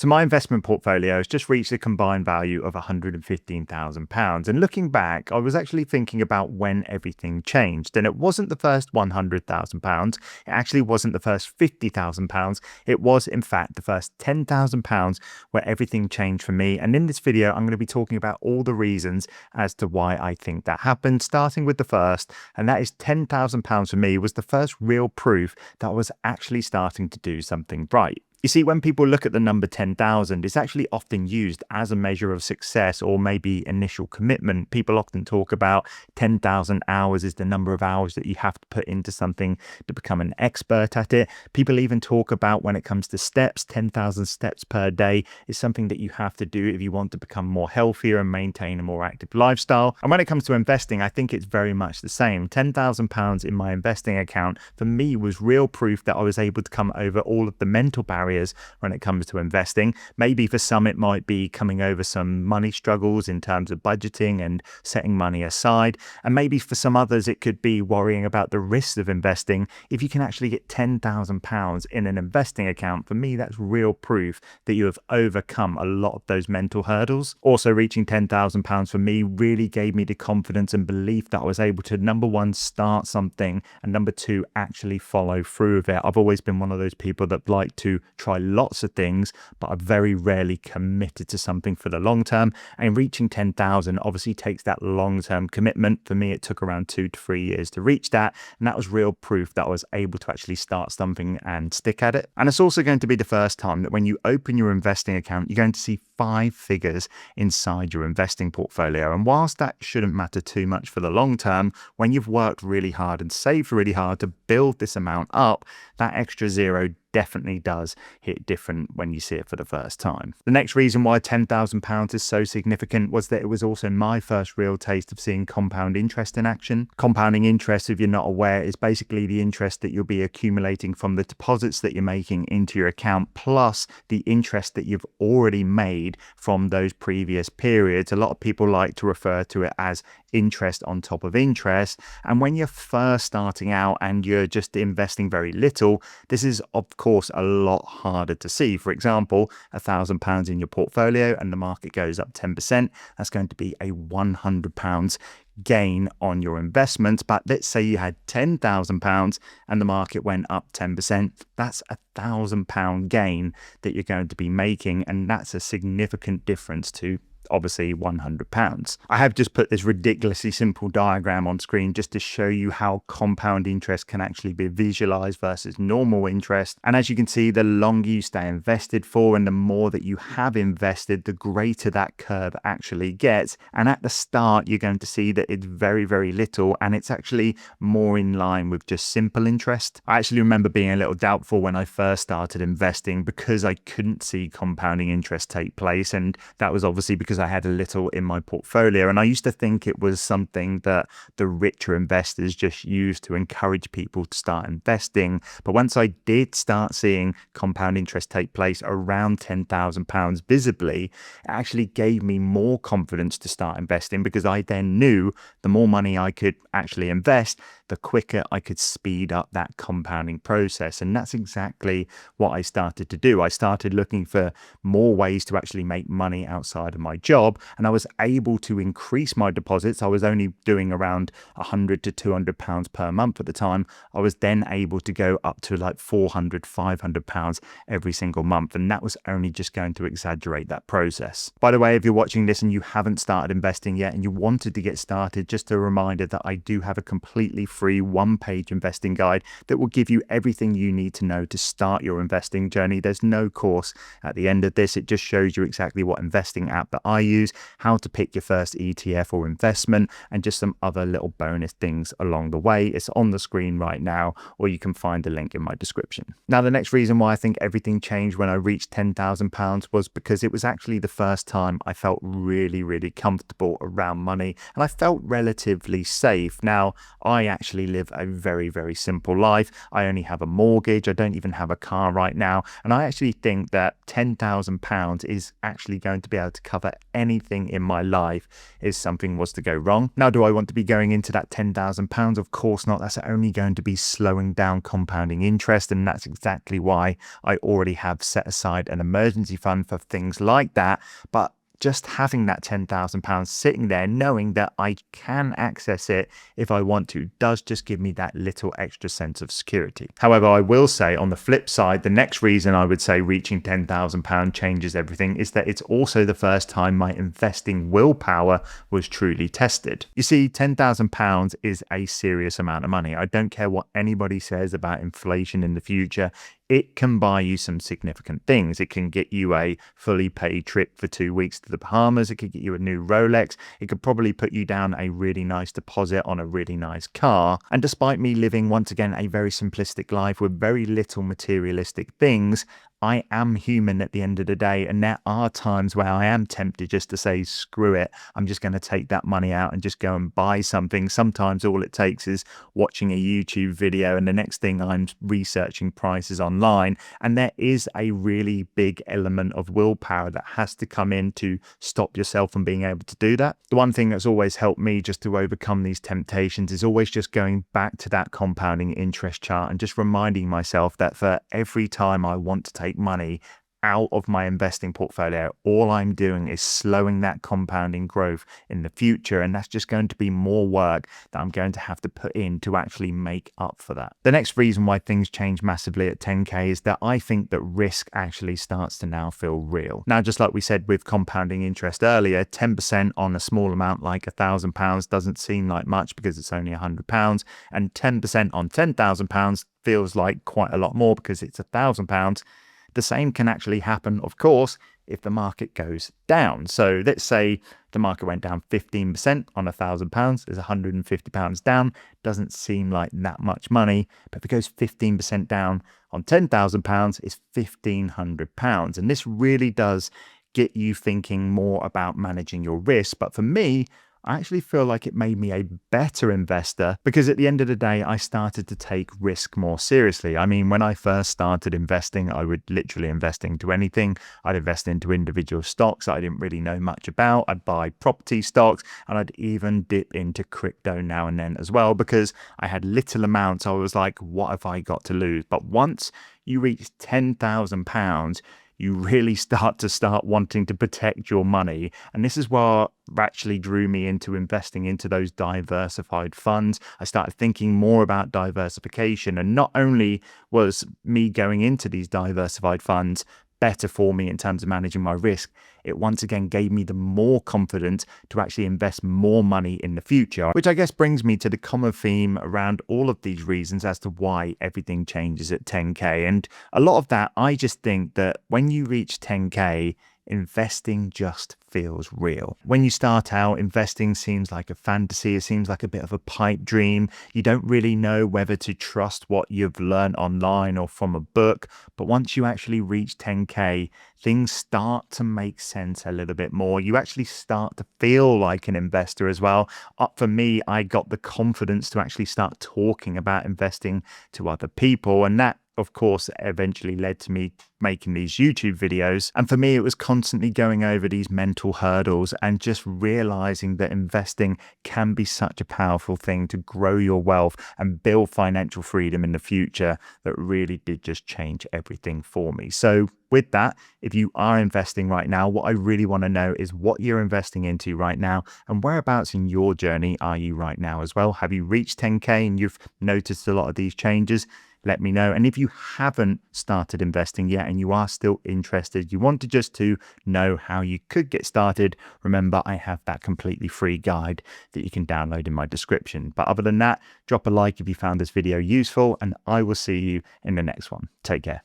So my investment portfolio has just reached a combined value of £115,000. And looking back, I was actually thinking about when everything changed. And it wasn't the first £100,000. It actually wasn't the first £50,000. It was, in fact, the first £10,000 where everything changed for me. And in this video, I'm going to be talking about all the reasons as to why I think that happened, starting with the first. And that is £10,000 for me was the first real proof that I was actually starting to do something right. You see, when people look at the number 10,000, it's actually often used as a measure of success or maybe initial commitment. People often talk about 10,000 hours is the number of hours that you have to put into something to become an expert at it. People even talk about when it comes to steps, 10,000 steps per day is something that you have to do if you want to become more healthier and maintain a more active lifestyle. And when it comes to investing, I think it's very much the same. £10,000 in my investing account for me was real proof that I was able to come over all of the mental barriers when it comes to investing. Maybe for some it might be coming over some money struggles in terms of budgeting and setting money aside, and maybe for some others it could be worrying about the risks of investing. If you can actually get £10,000 in an investing account, for me that's real proof that you have overcome a lot of those mental hurdles. Also, reaching £10,000 for me really gave me the confidence and belief that I was able to, number one, start something, and number two, actually follow through with it. I've always been one of those people that like to try lots of things, but I've very rarely committed to something for the long term. And reaching 10,000 obviously takes that long-term commitment. For me, it took around 2 to 3 years to reach that. And that was real proof that I was able to actually start something and stick at it. And it's also going to be the first time that when you open your investing account, you're going to see 5 figures inside your investing portfolio. And whilst that shouldn't matter too much for the long term, when you've worked really hard and saved really hard to build this amount up, that extra zero definitely does hit different when you see it for the first time. The next reason why £10,000 is so significant was that it was also my first real taste of seeing compound interest in action. Compounding interest, if you're not aware, is basically the interest that you'll be accumulating from the deposits that you're making into your account, plus the interest that you've already made from those previous periods. A lot of people like to refer to it as interest on top of interest. And when you're first starting out and you're just investing very little, this is of course a lot harder to see. For example, £1,000 in your portfolio and the market goes up 10%, that's going to be a £100 gain on your investment. But let's say you had £10,000 and the market went up 10%, that's £1,000 gain that you're going to be making, and that's a significant difference to obviously £100. I have just put this ridiculously simple diagram on screen just to show you how compound interest can actually be visualized versus normal interest. And as you can see, the longer you stay invested for and the more that you have invested, the greater that curve actually gets. And at the start, you're going to see that it's very, very little, and it's actually more in line with just simple interest. I actually remember being a little doubtful when I first started investing because I couldn't see compounding interest take place. And that was obviously because I had a little in my portfolio, and I used to think it was something that the richer investors just used to encourage people to start investing. But once I did start seeing compound interest take place around £10,000 visibly, it actually gave me more confidence to start investing, because I then knew the more money I could actually invest, the quicker I could speed up that compounding process. And that's exactly what I started to do. I started looking for more ways to actually make money outside of my job, and I was able to increase my deposits. I was only doing around £100 to £200 per month at the time. I was then able to go up to like £400, £500 every single month, and that was only just going to exaggerate that process. By the way, if you're watching this and you haven't started investing yet and you wanted to get started, just a reminder that I do have a completely free one-page investing guide that will give you everything you need to know to start your investing journey. There's no course at the end of this. It just shows you exactly what investing app that I use, how to pick your first ETF or investment, and just some other little bonus things along the way. It's on the screen right now, or you can find the link in my description. Now, the next reason why I think everything changed when I reached £10,000 was because it was actually the first time I felt really, really comfortable around money, and I felt relatively safe. Now, I actually actually live a very, very simple life. I only have a mortgage. I don't even have a car right now. And I actually think that £10,000 is actually going to be able to cover anything in my life if something was to go wrong. Now, do I want to be going into that £10,000? Of course not. That's only going to be slowing down compounding interest. And that's exactly why I already have set aside an emergency fund for things like that. But just having that £10,000 sitting there, knowing that I can access it if I want to, does just give me that little extra sense of security. However, I will say on the flip side, the next reason I would say reaching £10,000 changes everything is that it's also the first time my investing willpower was truly tested. You see, £10,000 is a serious amount of money. I don't care what anybody says about inflation in the future. It can buy you some significant things. It can get you a fully paid trip for 2 weeks to the Bahamas. It could get you a new Rolex. It could probably put you down a really nice deposit on a really nice car. And despite me living, once again, a very simplistic life with very little materialistic things, I am human at the end of the day, and there are times where I am tempted just to say, screw it, I'm just going to take that money out and just go and buy something. Sometimes all it takes is watching a YouTube video, and the next thing I'm researching prices online. And there is a really big element of willpower that has to come in to stop yourself from being able to do that. The one thing that's always helped me just to overcome these temptations is always just going back to that compounding interest chart and just reminding myself that for every time I want to take money out of my investing portfolio, all I'm doing is slowing that compounding growth in the future. And that's just going to be more work that I'm going to have to put in to actually make up for that. The next reason why things change massively at 10K is that I think that risk actually starts to now feel real. Now, just like we said with compounding interest earlier, 10% on a small amount like £1,000 doesn't seem like much because it's only £100, and 10% on £10,000 feels like quite a lot more because it's £1,000. The same can actually happen, of course, if the market goes down. So let's say the market went down 15% on £1,000, there's £150 down. Doesn't seem like that much money, but if it goes 15% down on £10,000, it's £1,500. And this really does get you thinking more about managing your risk. But for me, I actually feel like it made me a better investor because at the end of the day, I started to take risk more seriously. I mean, when I first started investing, I would literally invest into anything. I'd invest into individual stocks that I didn't really know much about. I'd buy property stocks, and I'd even dip into crypto now and then as well because I had little amounts. I was like, what have I got to lose? But once you reach £10,000, you really start wanting to protect your money. And this is what actually drew me into investing into those diversified funds. I started thinking more about diversification. And not only was me going into these diversified funds better for me in terms of managing my risk, it once again gave me the more confidence to actually invest more money in the future, which I guess brings me to the common theme around all of these reasons as to why everything changes at 10K. And a lot of that, I just think that when you reach 10K, investing just feels real. When you start out, investing seems like a fantasy. It seems like a bit of a pipe dream. You don't really know whether to trust what you've learned online or from a book. But once you actually reach 10K, things start to make sense a little bit more. You actually start to feel like an investor as well. For me, I got the confidence to actually start talking about investing to other people. And that, of course, eventually led to me making these YouTube videos. And for me, it was constantly going over these mental hurdles and just realizing that investing can be such a powerful thing to grow your wealth and build financial freedom in the future that really did just change everything for me. So with that, if you are investing right now, what I really want to know is what you're investing into right now and whereabouts in your journey are you right now as well? Have you reached 10K and you've noticed a lot of these changes? Let me know. And if you haven't started investing yet and you are still interested, you want to just to know how you could get started, remember I have that completely free guide that you can download in my description. But other than that, drop a like if you found this video useful, and I will see you in the next one. Take care.